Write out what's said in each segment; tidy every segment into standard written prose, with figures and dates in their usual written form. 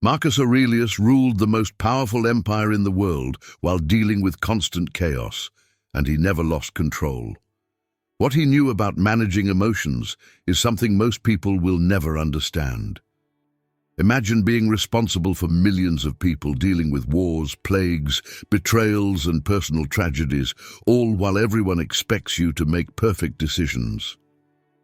Marcus Aurelius ruled the most powerful empire in the world while dealing with constant chaos, and he never lost control. What he knew about managing emotions is something most people will never understand. Imagine being responsible for millions of people dealing with wars, plagues, betrayals, and personal tragedies, all while everyone expects you to make perfect decisions.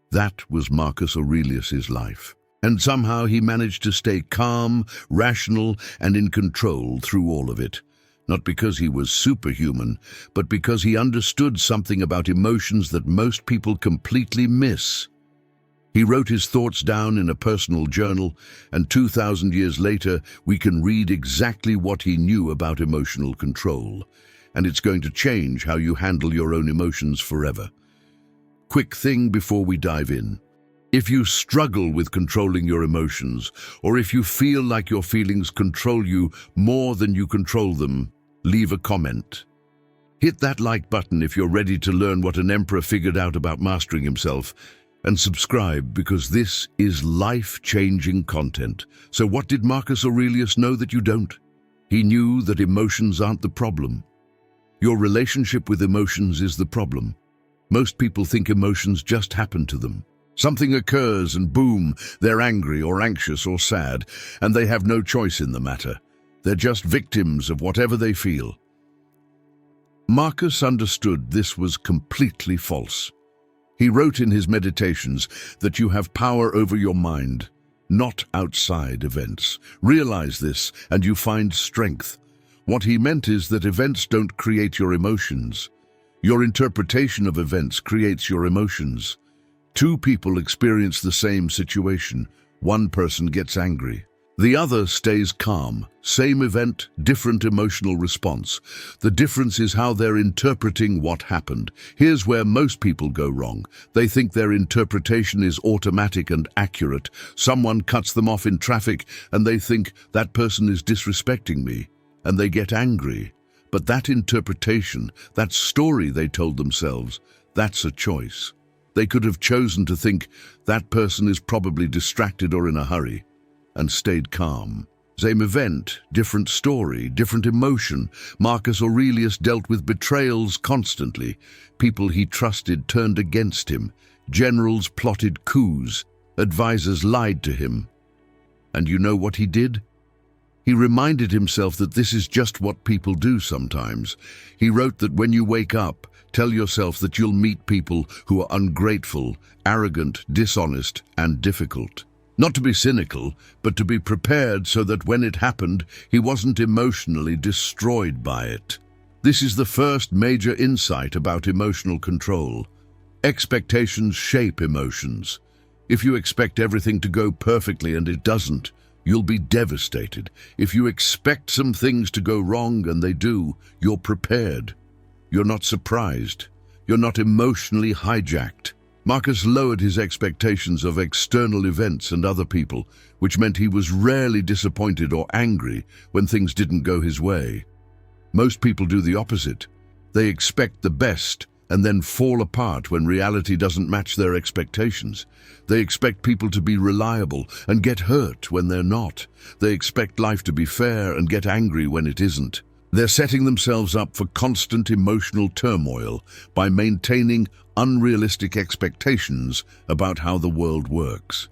That was Marcus Aurelius's life. And somehow he managed to stay calm, rational, and in control through all of it. Not because he was superhuman, but because he understood something about emotions that most people completely miss. He wrote his thoughts down in a personal journal, and 2,000 years later, we can read exactly what he knew about emotional control. And it's going to change how you handle your own emotions forever. Quick thing before we dive in. If you struggle with controlling your emotions, or if you feel like your feelings control you more than you control them, leave a comment. Hit that like button if you're ready to learn what an emperor figured out about mastering himself, and subscribe because this is life-changing content. So what did Marcus Aurelius know that you don't? He knew that emotions aren't the problem. Your relationship with emotions is the problem. Most people think emotions just happen to them. Something occurs and boom, they're angry or anxious or sad, and they have no choice in the matter. They're just victims of whatever they feel. Marcus understood this was completely false. He wrote in his meditations that you have power over your mind, not outside events. Realize this and you find strength. What he meant is that events don't create your emotions. Your interpretation of events creates your emotions. Two people experience the same situation. One person gets angry. The other stays calm. Same event, different emotional response. The difference is how they're interpreting what happened. Here's where most people go wrong. They think their interpretation is automatic and accurate. Someone cuts them off in traffic and they think that person is disrespecting me, and they get angry. But that interpretation, that story they told themselves, that's a choice. They could have chosen to think that person is probably distracted or in a hurry, and stayed calm. Same event, different story, different emotion. Marcus Aurelius dealt with betrayals constantly. People he trusted turned against him. Generals plotted coups. Advisors lied to him. And you know what he did? He reminded himself that this is just what people do sometimes. He wrote that when you wake up, tell yourself that you'll meet people who are ungrateful, arrogant, dishonest, and difficult. Not to be cynical, but to be prepared so that when it happened, he wasn't emotionally destroyed by it. This is the first major insight about emotional control. Expectations shape emotions. If you expect everything to go perfectly and it doesn't, you'll be devastated. If you expect some things to go wrong and they do, you're prepared. You're not surprised. You're not emotionally hijacked. Marcus lowered his expectations of external events and other people, which meant he was rarely disappointed or angry when things didn't go his way. Most people do the opposite. They expect the best and then fall apart when reality doesn't match their expectations. They expect people to be reliable and get hurt when they're not. They expect life to be fair and get angry when it isn't. They're setting themselves up for constant emotional turmoil by maintaining unrealistic expectations about how the world works.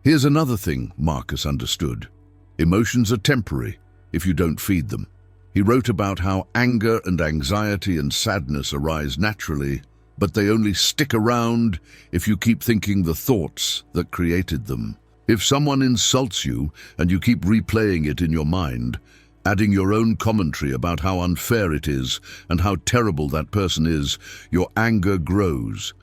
Here's another thing Marcus understood. Emotions are temporary if you don't feed them. He wrote about how anger and anxiety and sadness arise naturally, but they only stick around if you keep thinking the thoughts that created them. If someone insults you and you keep replaying it in your mind, adding your own commentary about how unfair it is and how terrible that person is, your anger grows.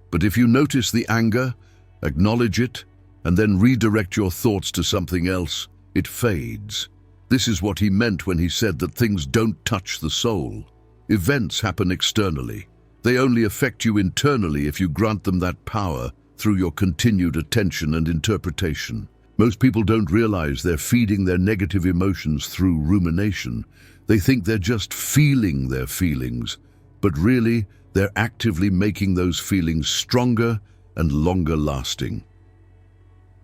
But if you notice the anger, acknowledge it, and then redirect your thoughts to something else, it fades. This is what he meant when he said that things don't touch the soul. Events happen externally. They only affect you internally if you grant them that power through your continued attention and interpretation. Most people don't realize they're feeding their negative emotions through rumination. They think they're just feeling their feelings, but really, they're actively making those feelings stronger and longer lasting.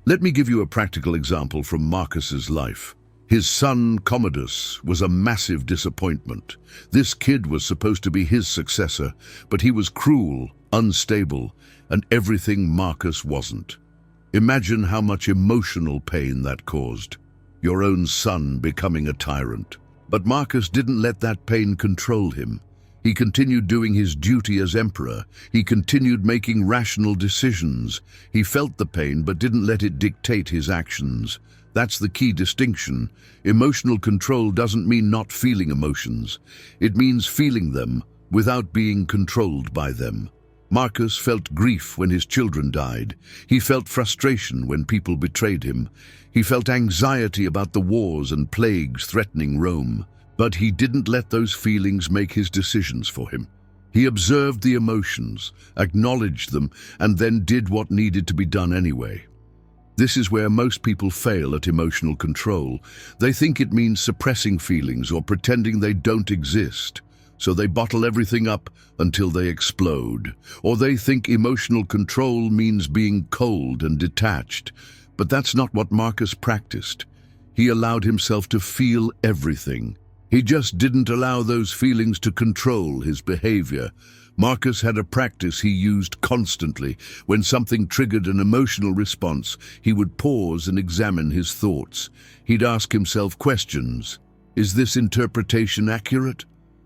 Let me give you a practical example from Marcus's life. His son, Commodus, was a massive disappointment. This kid was supposed to be his successor, but he was cruel, unstable, and everything Marcus wasn't. Imagine how much emotional pain that caused. Your own son becoming a tyrant. But Marcus didn't let that pain control him. He continued doing his duty as emperor. He continued making rational decisions. He felt the pain but didn't let it dictate his actions. That's the key distinction. Emotional control doesn't mean not feeling emotions. It means feeling them without being controlled by them. Marcus felt grief when his children died. He felt frustration when people betrayed him. He felt anxiety about the wars and plagues threatening Rome. But he didn't let those feelings make his decisions for him. He observed the emotions, acknowledged them, and then did what needed to be done anyway. This is where most people fail at emotional control. They think it means suppressing feelings or pretending they don't exist. So they bottle everything up until they explode. Or they think emotional control means being cold and detached. But that's not what Marcus practiced. He allowed himself to feel everything. He just didn't allow those feelings to control his behavior. Marcus had a practice he used constantly. When something triggered an emotional response, he would pause and examine his thoughts. He'd ask himself questions. Is this interpretation accurate?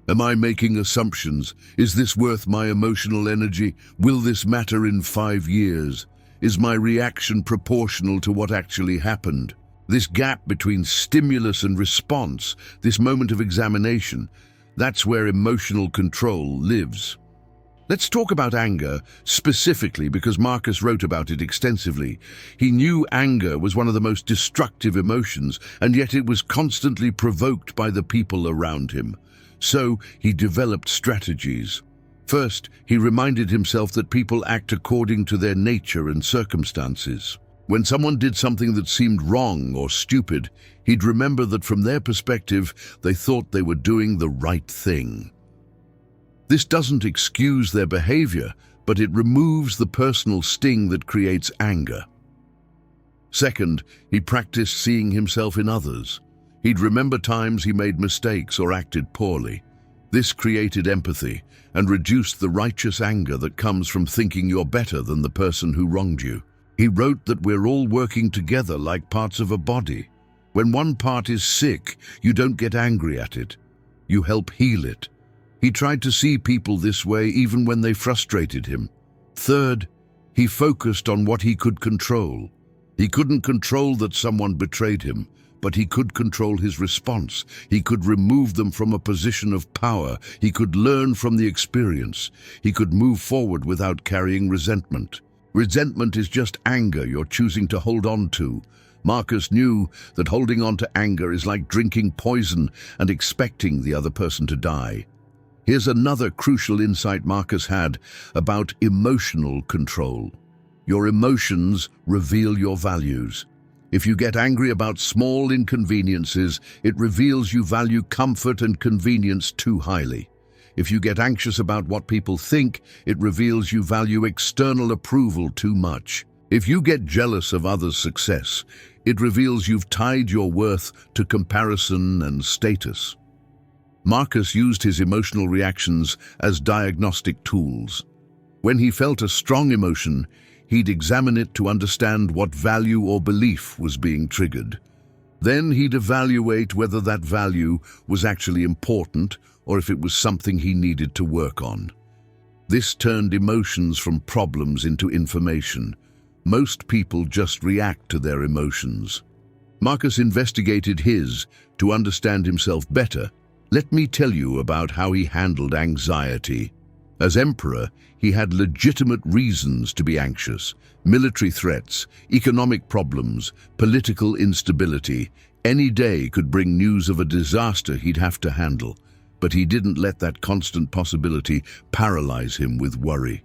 Am I making assumptions? Is this worth my emotional energy? Will this matter in 5 years? Is my reaction proportional to what actually happened? This gap between stimulus and response, this moment of examination, that's where emotional control lives. Let's talk about anger specifically because Marcus wrote about it extensively. He knew anger was one of the most destructive emotions, and yet it was constantly provoked by the people around him. So he developed strategies. First, he reminded himself that people act according to their nature and circumstances. When someone did something that seemed wrong or stupid, he'd remember that from their perspective, they thought they were doing the right thing. This doesn't excuse their behavior, but it removes the personal sting that creates anger. Second, he practiced seeing himself in others. He'd remember times he made mistakes or acted poorly. This created empathy and reduced the righteous anger that comes from thinking you're better than the person who wronged you. He wrote that we're all working together like parts of a body. When one part is sick, you don't get angry at it. You help heal it. He tried to see people this way even when they frustrated him. Third, he focused on what he could control. He couldn't control that someone betrayed him, but he could control his response. He could remove them from a position of power. He could learn from the experience. He could move forward without carrying resentment. Resentment is just anger you're choosing to hold on to. Marcus knew that holding on to anger is like drinking poison and expecting the other person to die. Here's another crucial insight Marcus had about emotional control. Your emotions reveal your values. If you get angry about small inconveniences, it reveals you value comfort and convenience too highly. If you get anxious about what people think, it reveals you value external approval too much. If you get jealous of others' success, it reveals you've tied your worth to comparison and status. Marcus used his emotional reactions as diagnostic tools. When he felt a strong emotion, he'd examine it to understand what value or belief was being triggered. Then he'd evaluate whether that value was actually important or if it was something he needed to work on. This turned emotions from problems into information. Most people just react to their emotions. Marcus investigated his to understand himself better. Let me tell you about how he handled anxiety. As emperor, he had legitimate reasons to be anxious. Military threats, economic problems, political instability. Any day could bring news of a disaster he'd have to handle. But he didn't let that constant possibility paralyze him with worry.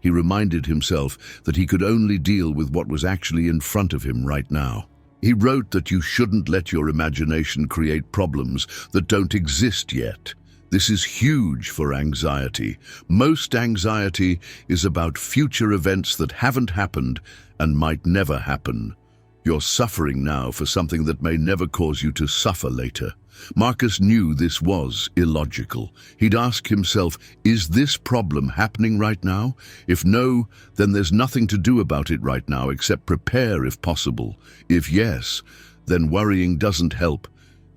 He reminded himself that he could only deal with what was actually in front of him right now. He wrote that you shouldn't let your imagination create problems that don't exist yet. This is huge for anxiety. Most anxiety is about future events that haven't happened and might never happen. You're suffering now for something that may never cause you to suffer later. Marcus knew this was illogical. He'd ask himself, is this problem happening right now? If no, then there's nothing to do about it right now except prepare if possible. If yes, then worrying doesn't help.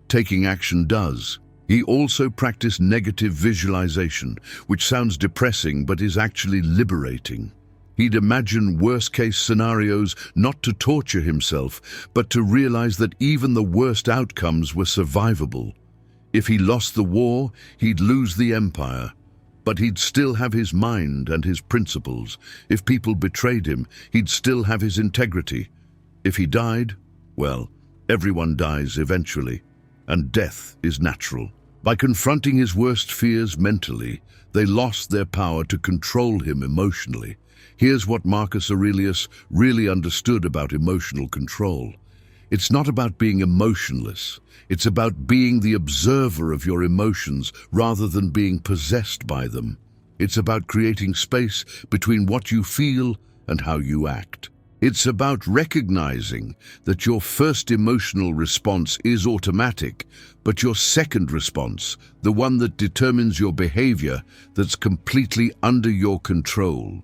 Taking action does. He also practiced negative visualization, which sounds depressing but is actually liberating. He'd imagine worst-case scenarios not to torture himself, but to realize that even the worst outcomes were survivable. If he lost the war, he'd lose the empire, but he'd still have his mind and his principles. If people betrayed him, he'd still have his integrity. If he died, well, everyone dies eventually, and death is natural. By confronting his worst fears mentally, they lost their power to control him emotionally. Here's what Marcus Aurelius really understood about emotional control. It's not about being emotionless. It's about being the observer of your emotions rather than being possessed by them. It's about creating space between what you feel and how you act. It's about recognizing that your first emotional response is automatic, but your second response, the one that determines your behavior, that's completely under your control.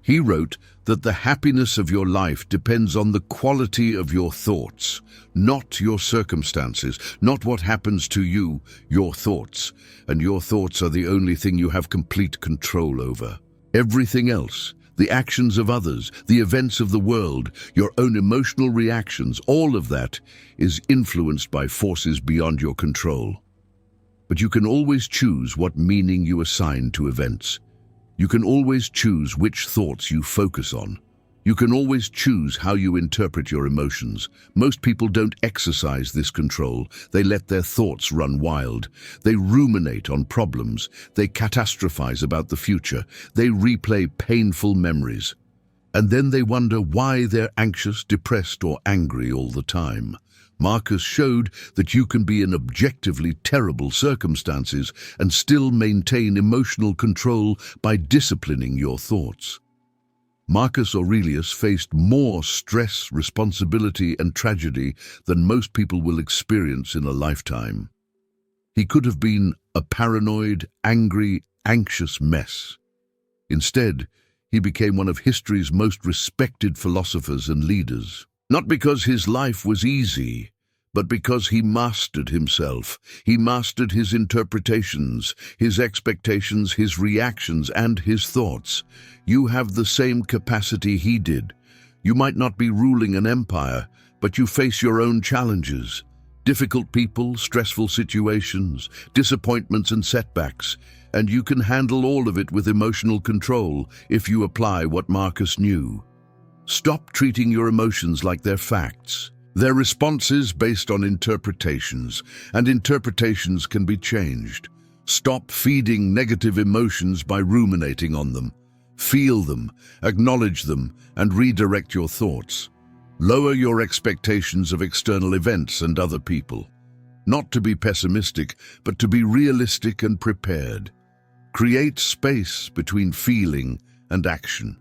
He wrote that the happiness of your life depends on the quality of your thoughts, not your circumstances, not what happens to you, your thoughts. And your thoughts are the only thing you have complete control over. Everything else, the actions of others, the events of the world, your own emotional reactions, all of that is influenced by forces beyond your control. But you can always choose what meaning you assign to events. You can always choose which thoughts you focus on. You can always choose how you interpret your emotions. Most people don't exercise this control. They let their thoughts run wild. They ruminate on problems. They catastrophize about the future. They replay painful memories. And then they wonder why they're anxious, depressed, or angry all the time. Marcus showed that you can be in objectively terrible circumstances and still maintain emotional control by disciplining your thoughts. Marcus Aurelius faced more stress, responsibility, and tragedy than most people will experience in a lifetime. He could have been a paranoid, angry, anxious mess. Instead, he became one of history's most respected philosophers and leaders. Not because his life was easy, but because he mastered himself. He mastered his interpretations, his expectations, his reactions, and his thoughts. You have the same capacity he did. You might not be ruling an empire, but you face your own challenges. Difficult people, stressful situations, disappointments and setbacks, and you can handle all of it with emotional control if you apply what Marcus knew. Stop treating your emotions like they're facts. They're responses based on interpretations, and interpretations can be changed. Stop feeding negative emotions by ruminating on them. Feel them, acknowledge them, and redirect your thoughts. Lower your expectations of external events and other people. Not to be pessimistic, but to be realistic and prepared. Create space between feeling and action.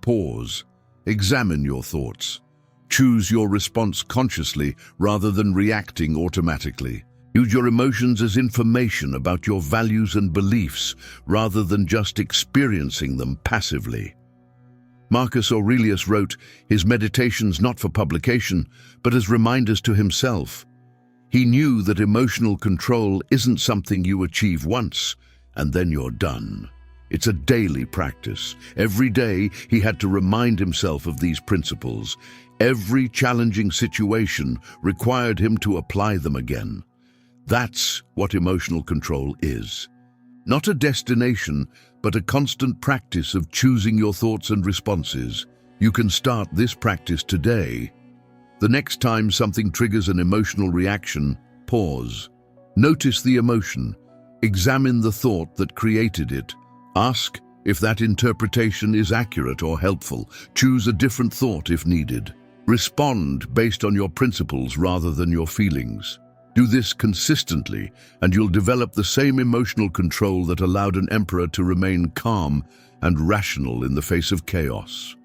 Pause. Examine your thoughts. Choose your response consciously rather than reacting automatically. Use your emotions as information about your values and beliefs rather than just experiencing them passively. Marcus Aurelius wrote his meditations not for publication, but as reminders to himself. He knew that emotional control isn't something you achieve once, and then you're done. It's a daily practice. Every day, he had to remind himself of these principles. Every challenging situation required him to apply them again. That's what emotional control is. Not a destination, but a constant practice of choosing your thoughts and responses. You can start this practice today. The next time something triggers an emotional reaction, pause. Notice the emotion. Examine the thought that created it. Ask if that interpretation is accurate or helpful. Choose a different thought if needed. Respond based on your principles rather than your feelings. Do this consistently, and you'll develop the same emotional control that allowed an emperor to remain calm and rational in the face of chaos.